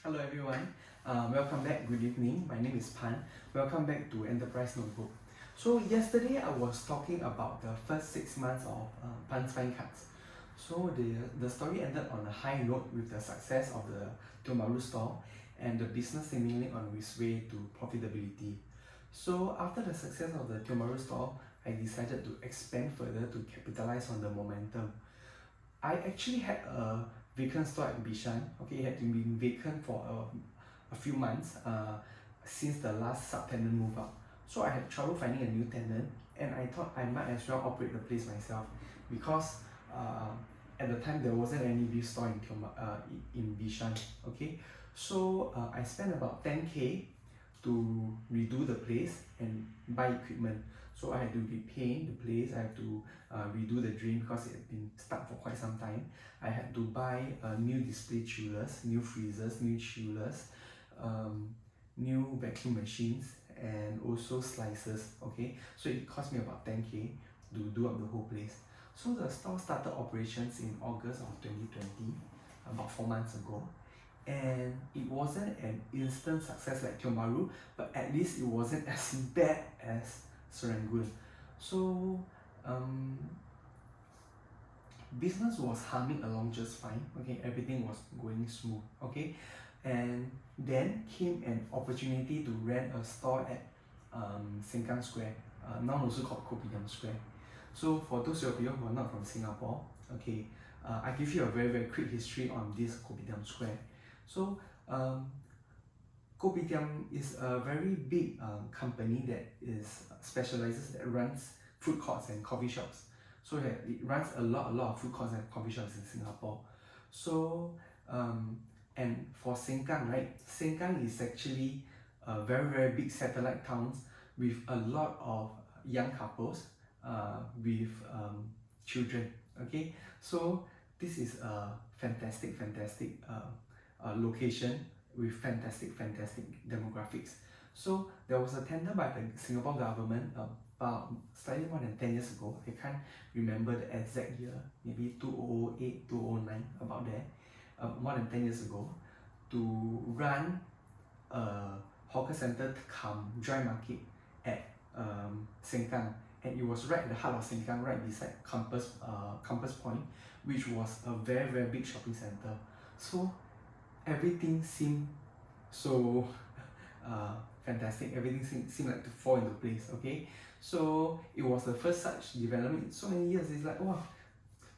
Hello everyone, welcome back, good evening. My name is Pan. Welcome back to Enterprise Notebook. So yesterday I was talking about the first 6 months of Pan's Fine Cards. So the story ended on a high note with the success of the Tiong Bahru store and the business seemingly on its way to profitability. So after the success of the Tiong Bahru store, I decided to expand further to capitalize on the momentum. I actually had a vacant store at Bishan. Okay, it had been vacant for a few months since the last subtenant moved out. So I had trouble finding a new tenant, and I thought I might as well operate the place myself because uh, at the time there wasn't any beef store in Bishan. Okay, so I spent about 10K to redo the place and buy equipment. So I had to repaint the place, I had to redo the drain because it had been stuck for quite some time. I had to buy new display chillers, new freezers, new chillers, new vacuum machines, and also slicers. Okay, so it cost me about 10K to do up the whole place. So the store started operations in August of 2020, about 4 months ago, and it wasn't an instant success like Tiong Bahru, but at least it wasn't as bad as Serangoon. So business was humming along just fine. Okay, everything was going smooth. Okay, and then came an opportunity to rent a store at Sengkang Square, now also called Kopitiam Square. So for those of you who are not from Singapore, okay, I give you a very quick history on this Kopitiam Square. So Kopitiam is a very big company that is specializes that runs food courts and coffee shops. So it runs a lot of food courts and coffee shops in Singapore. So and for Sengkang, right? Sengkang is actually a very big satellite towns with a lot of young couples with children. Okay, so this is a fantastic location with fantastic demographics. So there was a tender by the Singapore government about slightly more than 10 years ago. I can't remember the exact year, maybe 2008, 2009, about there, more than 10 years ago, to run a hawker center come dry market at Sengkang, and it was right at the heart of Sengkang, right beside Campus Point, which was a very big shopping center. So everything seemed so fantastic. Everything seemed like to fall into place. Okay, so it was the first such development in so many years. It's like, wow,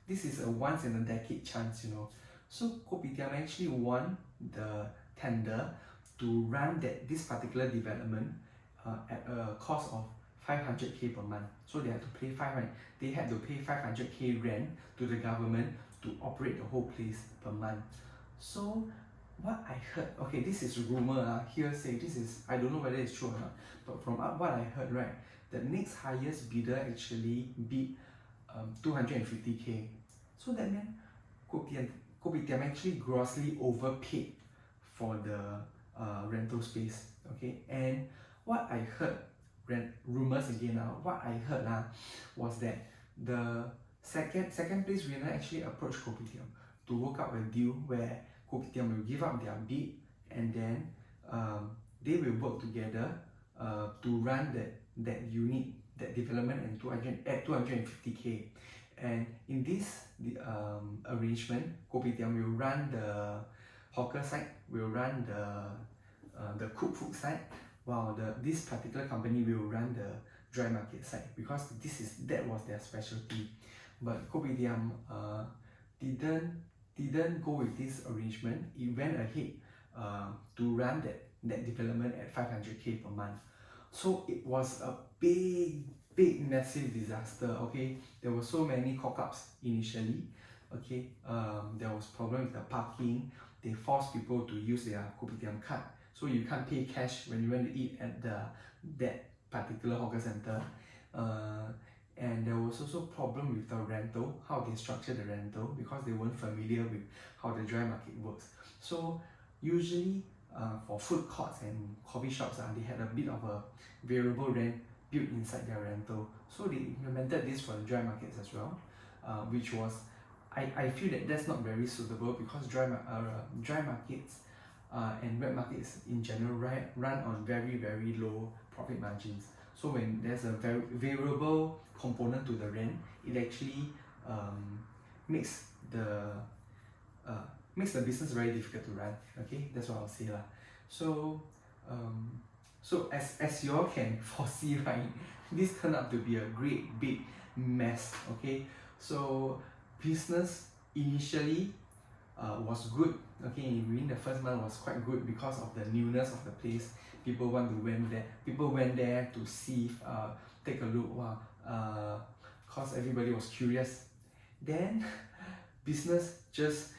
this is a once in a decade chance, you know. So Kopitiam actually won the tender to run this particular development at a cost of 500K per month. So they had to pay 500K rent to the government to operate the whole place per month. So what I heard, okay, this is rumor, hearsay, this is, I don't know whether it's true or not, but from what I heard, right, the next highest bidder actually bid 250K. So that meant Kopitiam actually grossly overpaid for the rental space. Okay, and what I heard, rumors again now, what I heard was that the second place winner actually approached Kopitiam to work out a deal where Kopitiam will give up their bid, and then they will work together to run that unit, that development at 250K. And in this arrangement, Kopitiam will run the hawker side, will run the cooked food side, while this particular company will run the dry market side, because that was their specialty. But Kopitiam didn't go with this arrangement. It went ahead to run that development at 500K per month. So it was a big massive disaster. Okay, there were so many cock-ups initially. Okay, there was problem with the parking. They forced people to use their Kopitiam card, so you can't pay cash when you went to eat at that particular hawker center. And there was also problem with the rental, how they structure the rental, because they weren't familiar with how the dry market works. So usually for food courts and coffee shops, they had a bit of a variable rent built inside their rental. So they implemented this for the dry markets as well, which was, I feel that that's not very suitable, because dry markets and wet markets in general run on very low profit margins. So when there's a very variable component to the rent, it actually makes the business very difficult to run. Okay, that's what I'll say lah. So as you all can foresee, right, this turned out to be a great big mess. Okay, so business initially was good. Okay, within the first month was quite good because of the newness of the place. People went there to see, take a look. Wow, cause everybody was curious. Then business just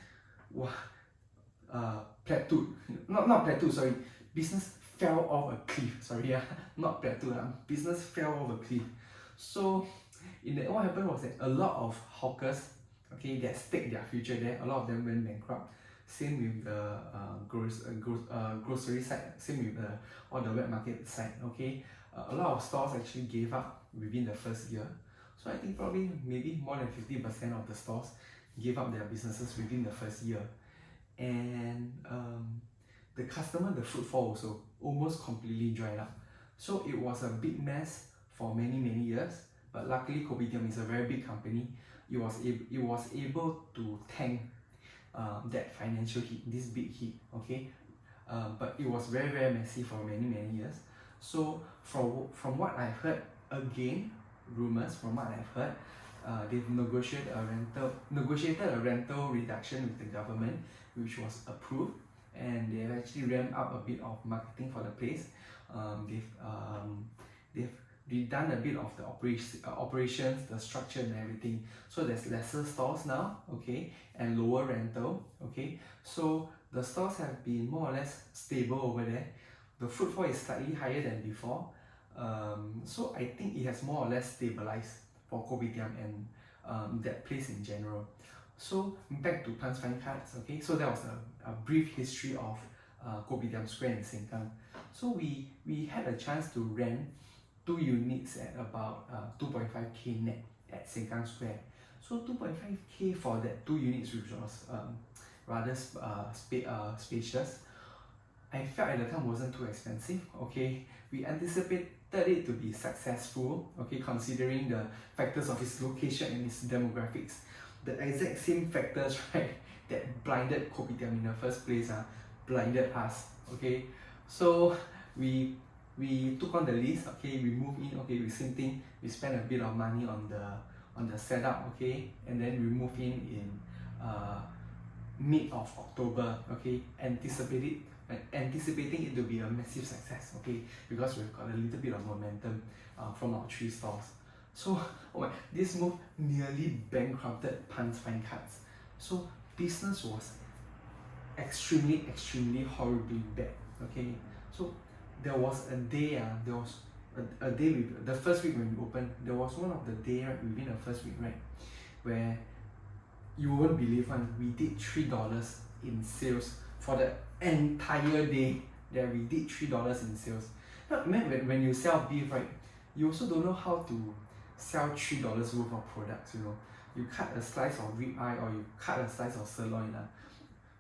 plateaued. Not plateaued. Sorry, business fell off a cliff. Sorry, yeah, not plateaued. Business fell off a cliff. So what happened was that a lot of hawkers, okay, that staked their future there, a lot of them went bankrupt. Same with the grocery side, same with all the wet market side. Okay, a lot of stores actually gave up within the first year. So I think probably maybe more than 50% of the stores gave up their businesses within the first year. And the footfall also almost completely dried up. So it was a big mess for many years. But luckily, Kopitiam is a very big company. It was able to tank that financial hit, this big hit. Okay, but it was very messy for many years. So from what I've heard, again, rumors from what I've heard, they've negotiated a rental reduction with the government, which was approved, and they've actually ramped up a bit of marketing for the place. They've redone a bit of the operations, the structure and everything. So there's lesser stores now, okay, and lower rental, okay. So the stores have been more or less stable over there. The footfall is slightly higher than before. So I think it has more or less stabilized for Kopitiam and that place in general. So back to Punch Fine Cuts, okay. So that was a brief history of Kopitiam Square in Sengkang. So we had a chance to rent 2 units at about 2.5k net at Sengkang Square. So 2.5k for that 2 units, which was rather spacious. I felt at the time wasn't too expensive. Okay, we anticipated it to be successful. Okay, considering the factors of its location and its demographics, the exact same factors, right, that blinded Kopitiam in the first place, blinded us. Okay, so we took on the lease. Okay, we moved in. Okay, we same thing. We spent a bit of money on the setup. Okay, and then we moved in mid of October. Okay, anticipating it to be a massive success. Okay, because we've got a little bit of momentum from our 3 stores. So this move nearly bankrupted Punch Fine Cuts. So business was extremely horribly bad. Okay, so there was a day, a day with the first week when we opened, there was one of the day, right, within the first week, right, where you won't believe one, we did $3 in sales for the entire day. That we did $3 in sales. Now, when you sell beef, right, you also don't know how to sell $3 worth of products. You know, you cut a slice of ribeye or you cut a slice of sirloin,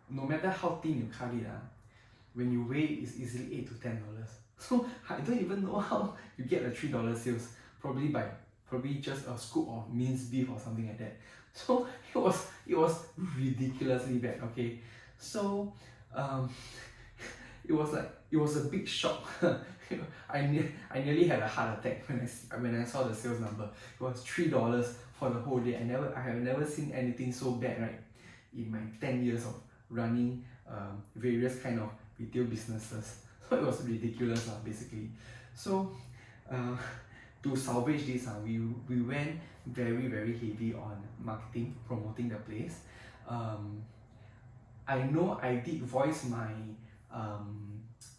no matter how thin you cut it, when you weigh it, it's easily $8 to $10. So I don't even know how you get a $3 sales. Probably just a scoop of minced beef or something like that. So it was ridiculously bad. Okay, so it was a big shock. I nearly had a heart attack when I saw the sales number. It was $3 for the whole day. I have never seen anything so bad, right, in my 10 years of running various kind of retail businesses. So it was ridiculous, basically. So to salvage this, we went very heavy on marketing, promoting the place. I know I did voice my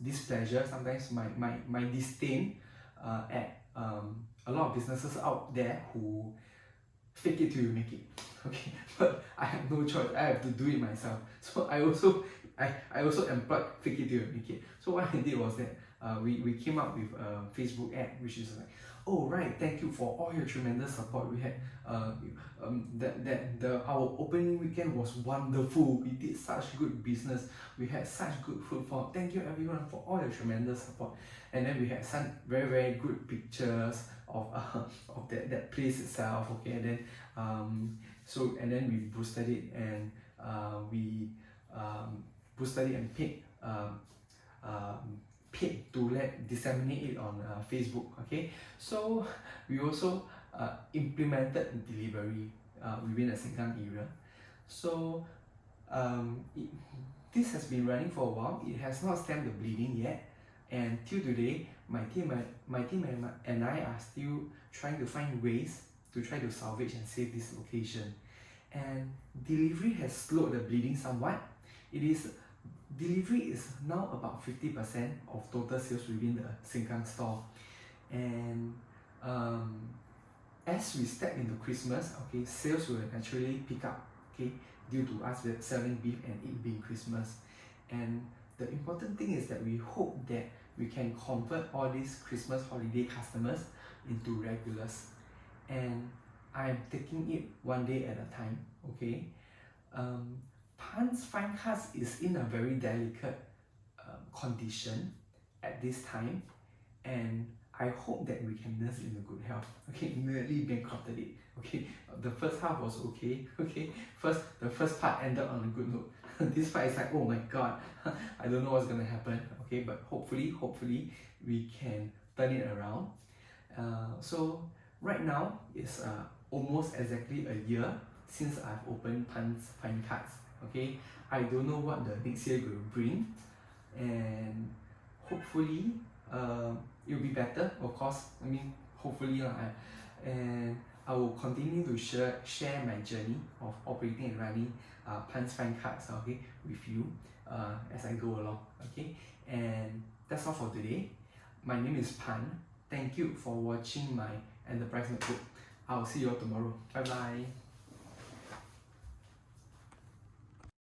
displeasure, sometimes my disdain at a lot of businesses out there who fake it till you make it. Okay, but I have no choice. I have to do it myself. So I also I also employed Fake It Till You Make It. So what I did was that we came up with a Facebook ad, which is like, oh right, thank you for all your tremendous support. We had our opening weekend was wonderful. We did such good business. We had such good footfall. Thank you everyone for all your tremendous support. And then we had some very good pictures of that place itself. Okay, and then and then we boosted it, and we boosted it and paid to disseminate it on Facebook. Okay, so we also implemented delivery within the Sengkang area. So this has been running for a while. It has not stemmed the bleeding yet, and till today, my team and I are still trying to find ways to try to salvage and save this location. And delivery has slowed the bleeding somewhat. Delivery is now about 50% of total sales within the Sengkang store. And as we step into Christmas, okay, sales will naturally pick up, okay, due to us selling beef and it being Christmas. And the important thing is that we hope that we can convert all these Christmas holiday customers into regulars. And I'm taking it one day at a time, okay? Pan's Fine Cuts is in a very delicate condition at this time, and I hope that we can nurse it in a good health. Okay, nearly bankrupted it. Okay, the first half was okay. Okay, the first part ended on a good note. This part is like, oh my god, I don't know what's gonna happen. Okay, but hopefully we can turn it around. So right now it's almost exactly a year since I've opened Pan's Fine Cuts. Okay, I don't know what the next year will bring, and hopefully it will be better, of course. I mean, hopefully and I will continue to share my journey of operating and running Pan's Fine Cuts, okay, with you as I go along. Okay, and that's all for today. My name is Pan. Thank you for watching my Enterprise Notebook. I'll see you all tomorrow. Bye bye.